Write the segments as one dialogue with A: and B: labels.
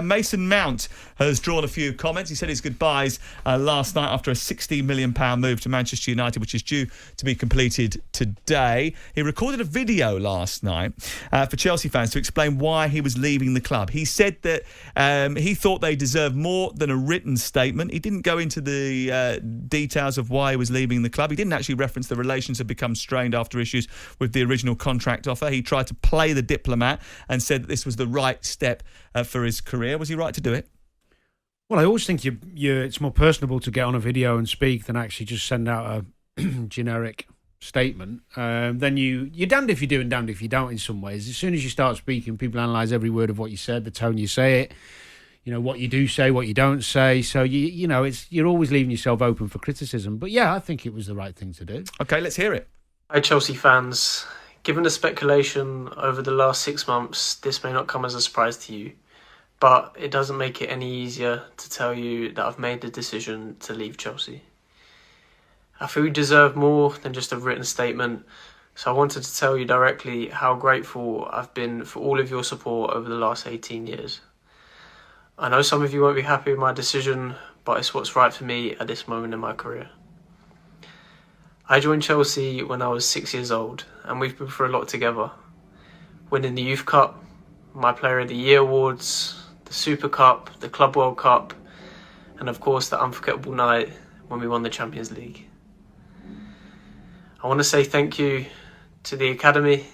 A: Mason Mount has drawn a few comments. He said his goodbyes last night after a £60 million move to Manchester United, which is due to be completed today. He recorded a video last night for Chelsea fans to explain why he was leaving the club. He said that he thought they deserved more than a written statement. He didn't go into the details of why he was leaving the club. He didn't actually reference the relations had become strained after issues with the original contract offer. He tried to play the diplomat and said that this was the right step for his career. Was he right to do it?
B: Well, I always think it's more personable to get on a video and speak than actually just send out a generic statement. Then you're damned if you do and damned if you don't in some ways. As soon as you start speaking, people analyse every word of what you said, the tone you say it, what you do say, what you don't say. So, you're always leaving yourself open for criticism. But yeah, I think it was the right thing to do.
A: OK, let's hear it.
C: Hi, Chelsea fans. Given the speculation over the last 6 months, this may not come as a surprise to you, but it doesn't make it any easier to tell you that I've made the decision to leave Chelsea. I feel you deserve more than just a written statement, so I wanted to tell you directly how grateful I've been for all of your support over the last 18 years. I know some of you won't be happy with my decision, but it's what's right for me at this moment in my career. I joined Chelsea when I was 6 years old, and we've been through a lot together. Winning the Youth Cup, my Player of the Year awards, the Super Cup, the Club World Cup, and of course the unforgettable night when we won the Champions League. I want to say thank you to the Academy,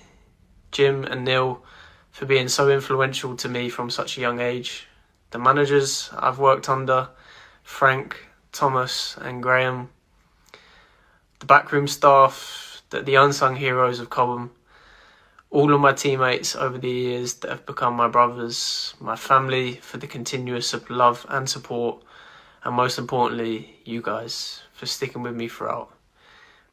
C: Jim and Neil, for being so influential to me from such a young age. The managers I've worked under, Frank, Thomas and Graeme, the backroom staff, the unsung heroes of Cobham, all of my teammates over the years that have become my brothers, my family for the continuous love and support, and most importantly, you guys for sticking with me throughout.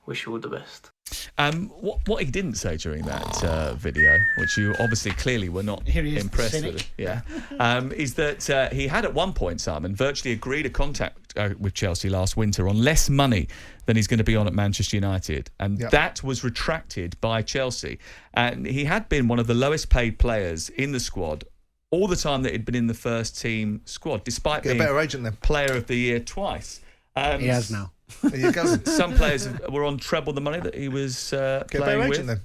C: Wish you all the best.
A: What he didn't say during that video, which you obviously clearly were not impressed with, is that he had at one point, Simon, virtually agreed a contract with Chelsea last winter on less money than he's going to be on at Manchester United, and that was retracted by Chelsea. And he had been one of the lowest paid players in the squad all the time that he'd been in the first team squad, despite being
D: a better agent then.
A: Player of the Year twice.
B: He has now.
D: There you go.
A: Some players were on treble the money that he was
D: Get a better
A: playing
D: agent
A: with.
D: Then.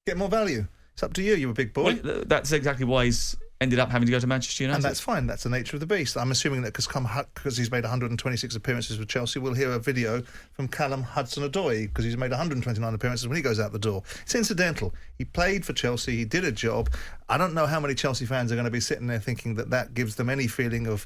D: Get more value. It's up to you. You're a big boy.
A: Well, that's exactly why he's ended up having to go to Manchester United.
D: And that's fine. That's the nature of the beast. I'm assuming that because he's made 126 appearances with Chelsea, we'll hear a video from Callum Hudson-Odoi because he's made 129 appearances when he goes out the door. It's incidental. He played for Chelsea. He did a job. I don't know how many Chelsea fans are going to be sitting there thinking that gives them any feeling of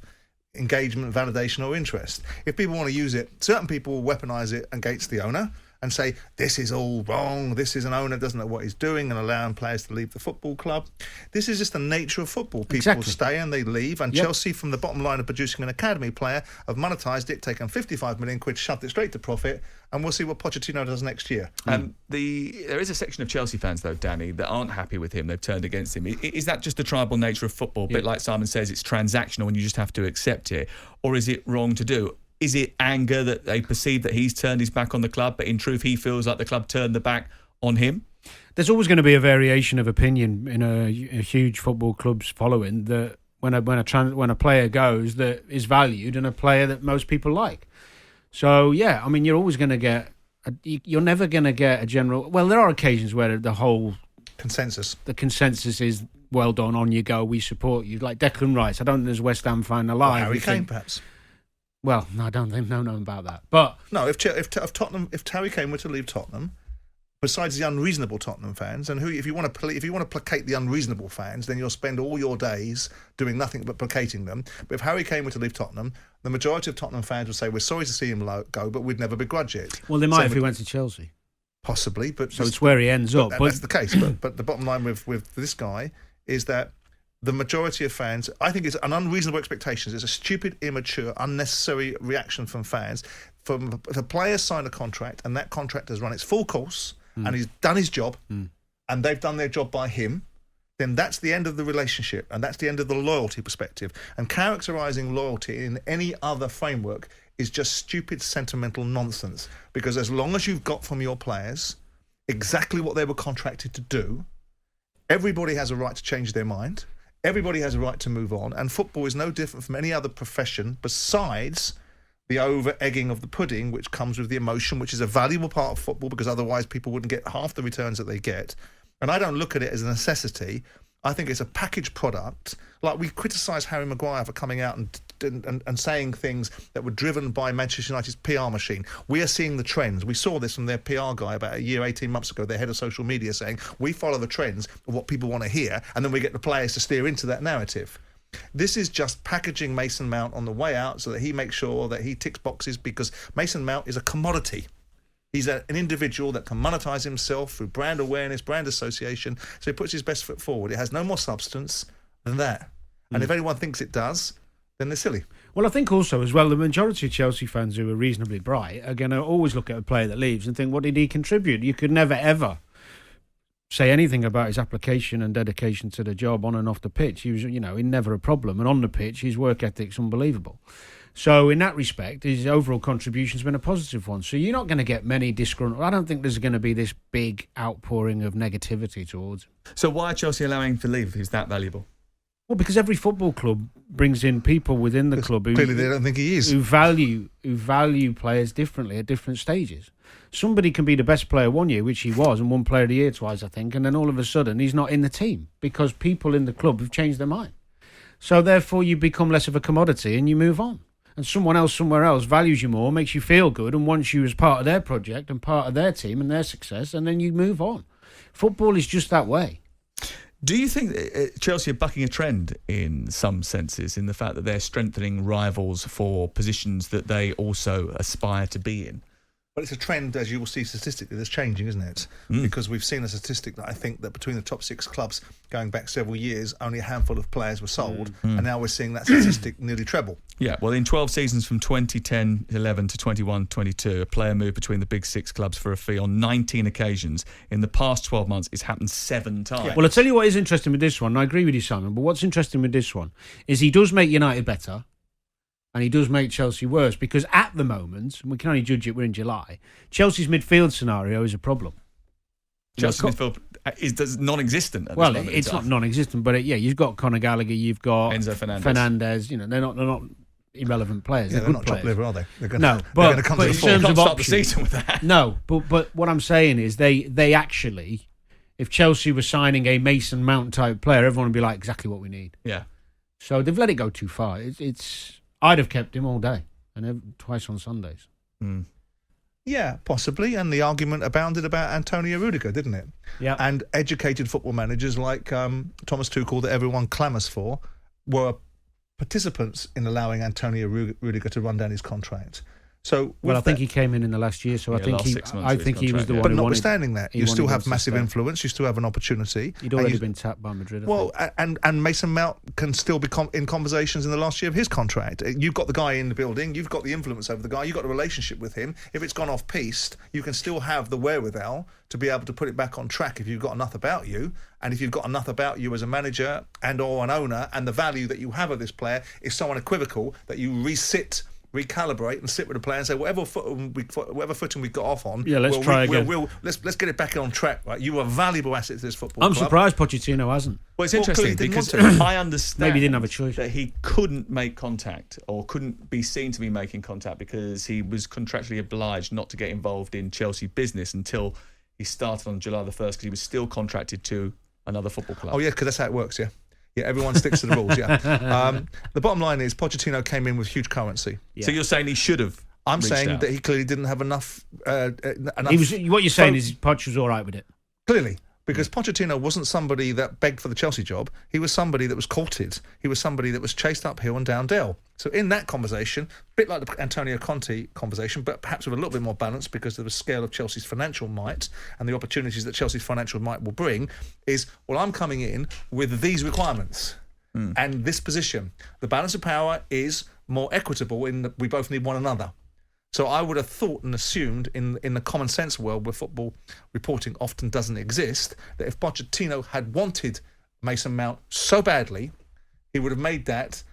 D: engagement, validation or interest. If people want to use it, certain people will weaponise it against the owner and say, this is all wrong, this is an owner doesn't know what he's doing and allowing players to leave the football club. This is just the nature of football. People stay and they leave, and Chelsea, from the bottom line of producing an academy player, have monetised it, taken 55 million quid, shoved it straight to profit, and we'll see what Pochettino does next year.
A: There is a section of Chelsea fans, though, Danny, that aren't happy with him. They've turned against him. Is that just the tribal nature of football? A bit like Simon says, it's transactional and you just have to accept it? Or is it wrong to do? Is it anger that they perceive that he's turned his back on the club, but in truth he feels like the club turned the back on him?
B: There's always going to be a variation of opinion in a huge football club's following, that when a player goes that is valued and a player that most people like. So yeah, I mean, you're always going to get you're never going to get a general. Well, there are occasions where the whole
D: consensus
B: is well done, on you go, we support you. Like Declan Rice, I don't think there's a West Ham fan alive.
D: Or Harry Kane, perhaps.
B: Well, no, I don't think know about that. But
D: no, if Harry Kane were to leave Tottenham, besides the unreasonable Tottenham fans, and if you want to placate the unreasonable fans, then you'll spend all your days doing nothing but placating them. But if Harry Kane were to leave Tottenham, the majority of Tottenham fans would say, we're sorry to see him go, but we'd never begrudge it.
B: Well, they might if he went to Chelsea.
D: Possibly, but
B: so it's where he ends up.
D: That's the case. But the bottom line with this guy is that the majority of fans, I think it's an unreasonable expectation. It's a stupid, immature, unnecessary reaction from fans. If a player signed a contract and that contract has run its full course and he's done his job and they've done their job by him, then that's the end of the relationship and that's the end of the loyalty perspective. And characterising loyalty in any other framework is just stupid, sentimental nonsense. Because as long as you've got from your players exactly what they were contracted to do, everybody has a right to change their mind. everybody has a right to move on, and football is no different from any other profession besides the over-egging of the pudding, which comes with the emotion, which is a valuable part of football, because otherwise people wouldn't get half the returns that they get. And I don't look at it as a necessity. I think it's a packaged product. Like, we criticise Harry Maguire for coming out and saying things that were driven by Manchester United's PR machine. We are seeing the trends. We saw this from their PR guy about a year, 18 months ago, their head of social media, saying, we follow the trends of what people want to hear, and then we get the players to steer into that narrative. This is just packaging Mason Mount on the way out so that he makes sure that he ticks boxes, because Mason Mount is a commodity. He's an individual that can monetize himself through brand awareness, brand association, so he puts his best foot forward. It has no more substance than that. And if anyone thinks it does, then they're silly.
B: Well, I think also as well, the majority of Chelsea fans who are reasonably bright are going to always look at a player that leaves and think, what did he contribute? You could never, ever say anything about his application and dedication to the job on and off the pitch. He was, he never a problem. And on the pitch, his work ethic's unbelievable. So in that respect, his overall contribution's been a positive one. So you're not going to get many disgruntled. I don't think there's going to be this big outpouring of negativity towards him.
A: So why are Chelsea allowing him to leave if he's that valuable?
B: Well, because every football club brings in people within the club who
D: clearly they don't think he is.
B: Who value players differently at different stages. Somebody can be the best player one year, which he was, and won Player of the Year twice, I think, and then all of a sudden he's not in the team because people in the club have changed their mind. So therefore you become less of a commodity and you move on. And someone else somewhere else values you more, makes you feel good, and wants you as part of their project and part of their team and their success, and then you move on. Football is just that way.
A: Do you think Chelsea are bucking a trend in some senses, in the fact that they're strengthening rivals for positions that they also aspire to be in?
D: Well, it's a trend, as you will see statistically, that's changing, isn't it? Because we've seen a statistic that I think that between the top 6 clubs going back several years, only a handful of players were sold, and now we're seeing that statistic nearly treble.
A: Yeah, well, in 12 seasons from 2010-11 to 21-22, a player moved between the big 6 clubs for a fee on 19 occasions. In the past 12 months, it's happened 7 times.
B: Yeah. Well, I'll tell you what is interesting with this one, and I agree with you, Simon, but what's interesting with this one is he does make United better, and he does make Chelsea worse, because at the moment, and we can only judge it, we're in July, Chelsea's midfield scenario is a problem.
A: Chelsea's midfield is non-existent at this
B: well,
A: moment
B: it's
A: in time.
B: not non-existent, but you've got Conor Gallagher, you've got
A: Enzo
B: Fernandez. They're not irrelevant players.
D: Yeah,
B: they're
D: they're
B: good
D: not top
B: players.
D: liver, are they? They're going
B: no,
D: to come to the
B: in
D: fore.
B: terms
A: You
B: of
A: can't start the
B: options,
A: season with that.
B: No, but what I'm saying is they actually, if Chelsea were signing a Mason Mount type player, everyone would be like, exactly what we need.
A: Yeah.
B: So they've let it go too far. I'd have kept him all day and twice on Sundays.
D: Yeah, possibly. And the argument abounded about Antonio Rudiger, didn't it?
B: Yeah.
D: And educated football managers like Thomas Tuchel, that everyone clamours for, were participants in allowing Antonio Rudiger to run down his contract. So,
B: well, I think he came in the last year, so I think he was the one who wanted.
D: But notwithstanding that, you still have massive influence. You still have an opportunity.
B: He'd already been tapped by Madrid.
D: And Mason Mount can still be in conversations in the last year of his contract. You've got the guy in the building. You've got the influence over the guy. You've got a relationship with him. If it's gone off-piste, you can still have the wherewithal to be able to put it back on track if you've got enough about you. And if you've got enough about you as a manager and or an owner, and the value that you have of this player is so unequivocal that you recalibrate and sit with the player and say whatever footing we got off on.
B: Yeah, let's try again.
D: Let's get it back on track. Right, you are a valuable asset to this football club.
B: I'm surprised Pochettino hasn't.
A: Well, it's interesting because I understand
B: maybe he didn't have a choice
A: that he couldn't make contact or couldn't be seen to be making contact because he was contractually obliged not to get involved in Chelsea business until he started on July the 1st because he was still contracted to another football club.
D: Oh yeah, because that's how it works. Yeah. Yeah, everyone sticks to the rules, yeah. The bottom line is Pochettino came in with huge currency.
A: Yeah. So you're saying he should have
D: I'm saying
A: out.
D: that he clearly didn't have enough...
B: what you're saying is Poch was all right with it.
D: Clearly. Because Pochettino wasn't somebody that begged for the Chelsea job. He was somebody that was courted. He was somebody that was chased uphill and down dale. So in that conversation, a bit like the Antonio Conte conversation, but perhaps with a little bit more balance because of the scale of Chelsea's financial might and the opportunities that Chelsea's financial might will bring, is, well, I'm coming in with these requirements and this position. The balance of power is more equitable in that we both need one another. So I would have thought and assumed in the common sense world where football reporting often doesn't exist, that if Pochettino had wanted Mason Mount so badly, he would have made that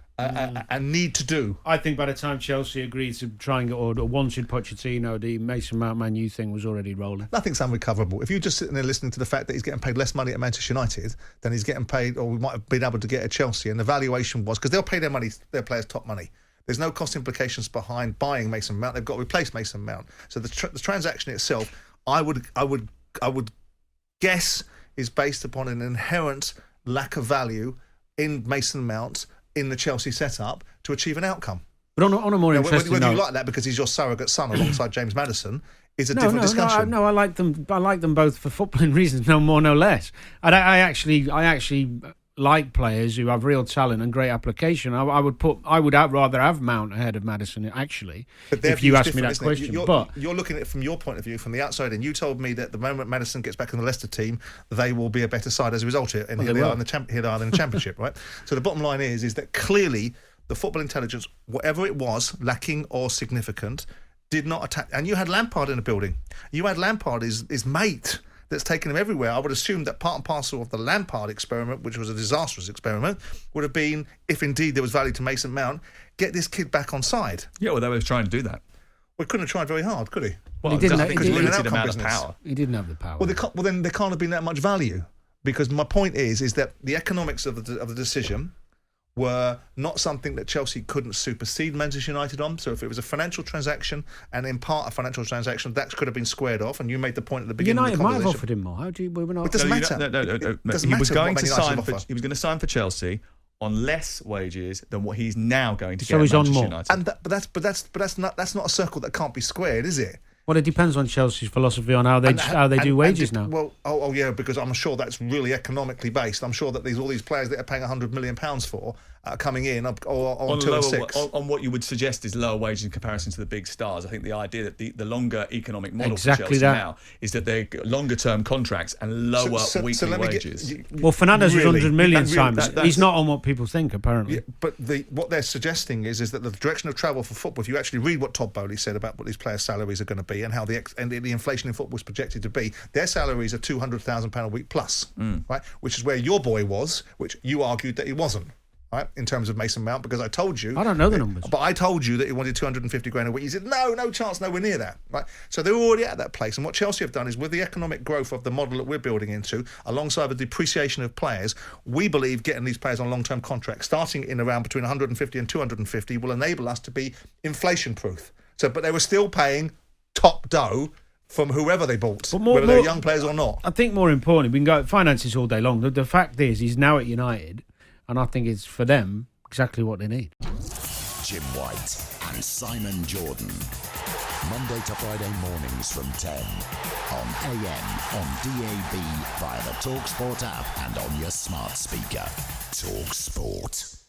D: and need to do.
B: I think by the time Chelsea agreed to try and get, or wanted Pochettino, the Mason Mount Man U thing was already rolling.
D: Nothing's unrecoverable. If you're just sitting there listening to the fact that he's getting paid less money at Manchester United than he's getting paid, or we might have been able to get at Chelsea, and the valuation was, because they'll pay their players top money. There's no cost implications behind buying Mason Mount. They've got to replace Mason Mount. So the transaction itself, I would guess, is based upon an inherent lack of value in Mason Mount in the Chelsea setup to achieve an outcome.
B: But on a more interesting
D: whether
B: note,
D: you like that because he's your surrogate son alongside James Maddison is a different discussion.
B: No, I like them. I like them both for footballing reasons, no more, no less. And I actually like players who have real talent and great application. I would rather have Mount ahead of Maddison, actually, if you ask me that question.
D: You're looking at it from your point of view, from the outside, and you told me that the moment Maddison gets back in the Leicester team, they will be a better side as a result. And here they are in the Championship, right? So the bottom line is that clearly the football intelligence, whatever it was, lacking or significant, did not attack. And you had Lampard in the building. You had Lampard, his mate, that's taken him everywhere. I would assume that part and parcel of the Lampard experiment, which was a disastrous experiment, would have been, if indeed there was value to Mason Mount, get this kid back on side.
A: Yeah, well, they were trying to do that.
D: Well, he couldn't have tried very hard, could he?
A: Well,
B: he didn't have
A: limited amount of power.
B: He didn't have the power.
D: Well, then there can't have been that much value, because my point is that the economics of the decision were not something that Chelsea couldn't supersede Manchester United on. So if it was a financial transaction, and in part a financial transaction, that could have been squared off. And you made the point at the beginning
B: United
D: of the
B: might have
D: conversation.
B: offered him more. How do you? We were not.
D: It doesn't matter.
A: He was going to sign for. He was going to sign for Chelsea on less wages than what he's now going to get.
B: So he's
A: at
B: on
A: Manchester
B: more.
A: United.
D: And that's not a circle that can't be squared, is it?
B: Well, it depends on Chelsea's philosophy on how they do wages now.
D: Well, yeah, because I'm sure that's really economically based. I'm sure that all these players that are paying £100 million for coming in on 2 and 6.
A: On what you would suggest is lower wages in comparison to the big stars. I think the idea that the longer economic model for Chelsea now is that they're longer term contracts and lower weekly wages.
B: Fernandes was 100 million, Simon. He's not on what people think, apparently.
D: Yeah, but what they're suggesting is that the direction of travel for football, if you actually read what Todd Bowley said about what these players' salaries are going to be and how the inflation in football is projected to be, their salaries are £200,000 a week plus, right? Which is where your boy was, which you argued that he wasn't. Right, in terms of Mason Mount, because I told you...
B: I don't know the numbers.
D: But I told you that he wanted 250 grand a week. You said, no chance, nowhere near that. Right? So they're already at that place. And what Chelsea have done is, with the economic growth of the model that we're building into, alongside the depreciation of players, we believe getting these players on long-term contracts, starting in around between 150 and 250, will enable us to be inflation-proof. But they were still paying top dough from whoever they bought, whether they're young players or not.
B: I think more importantly, we can go finances all day long. The fact is, he's now at United... And I think it's, for them, exactly what they need.
E: Jim White and Simon Jordan. Monday to Friday mornings from 10. On AM, on DAB, via the talkSPORT app and on your smart speaker. talkSPORT.